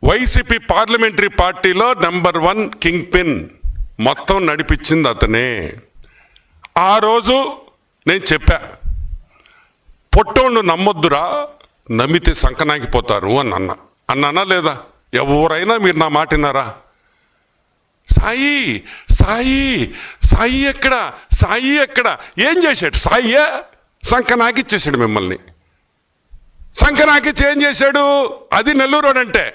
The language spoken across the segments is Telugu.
వైసీపీ పార్లమెంటరీ పార్టీలో నెంబర్ 1 కింగ్ పిన్, మొత్తం నడిపించింది అతనే. ఆ రోజు నేను చెప్పా, పొట్టోళ్ళు నమ్మొద్దురా, నమ్మితే సంకనాగిపోతారు అన్నా లేదా? ఎవరైనా మీరు నా మాట విన్నారా? సాయి సాయి సాయి ఎక్కడ, సాయి ఎక్కడ, ఏం చేశాడు? సాయి సంకనాకిచ్చేసాడు మిమ్మల్ని. సంకనాకిచ్చి ఏం చేశాడు? అది నెల్లూరు అంటే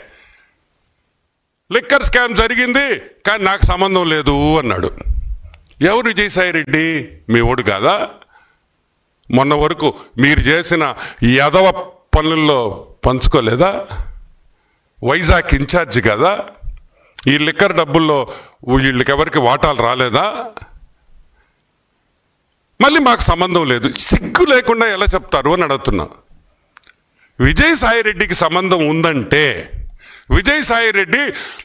లిక్కర్ స్కామ్ జరిగింది కానీ నాకు సంబంధం లేదు అన్నాడు. ఎవరు విజయసాయి రెడ్డి? మీ ఓడు కాదా? మొన్న వరకు మీరు చేసిన యదవ పనుల్లో పంచుకోలేదా? వైజాగ్ ఇన్ఛార్జి కదా? ఈ లిక్కర్ డబ్బుల్లో వీళ్ళకెవరికి వాటాలు రాలేదా? మళ్ళీ మాకు సంబంధం లేదు, సిగ్గు లేకుండా ఎలా చెప్తారు అని అడుగుతున్నా. విజయసాయి రెడ్డికి సంబంధం ఉందంటే, విజయసాయి రెడ్డి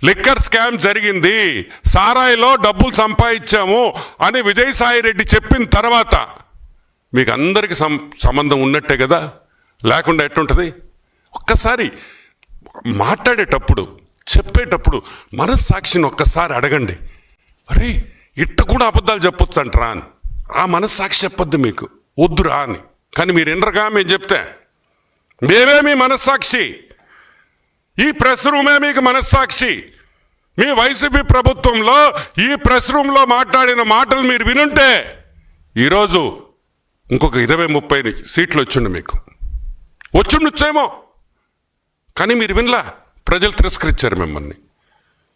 లిక్కర్ స్కామ్ జరిగింది, సారాయిలో డబ్బులు సంపాదించాము అని విజయసాయి రెడ్డి చెప్పిన తర్వాత మీకు అందరికి సంబంధం ఉన్నట్టే కదా, లేకుండా ఎట్టుంటుంది? ఒక్కసారి మాట్లాడేటప్పుడు, చెప్పేటప్పుడు మనస్సాక్షిని ఒక్కసారి అడగండి. అరే ఇట్ట కూడా అబద్ధాలు చెప్పొచ్చు అంటరా అని. ఆ మనస్సాక్షి చెప్పొద్దు మీకు, వద్దురా అని. కానీ మీరు వినరుగా, మేము చెప్తే మేమే మీ మనస్సాక్షి, ఈ ప్రెస్ రూమే మీకు మనస్సాక్షి. మీ వైసీపీ ప్రభుత్వంలో ఈ ప్రెస్ రూమ్లో మాట్లాడిన మాటలు మీరు వినుంటే ఈరోజు ఇంకొక 20-30 సీట్లు వచ్చిండు, మీకు వచ్చిండొచ్చేమో. కానీ మీరు వినలా, ప్రజలు తిరస్కరించారు మిమ్మల్ని.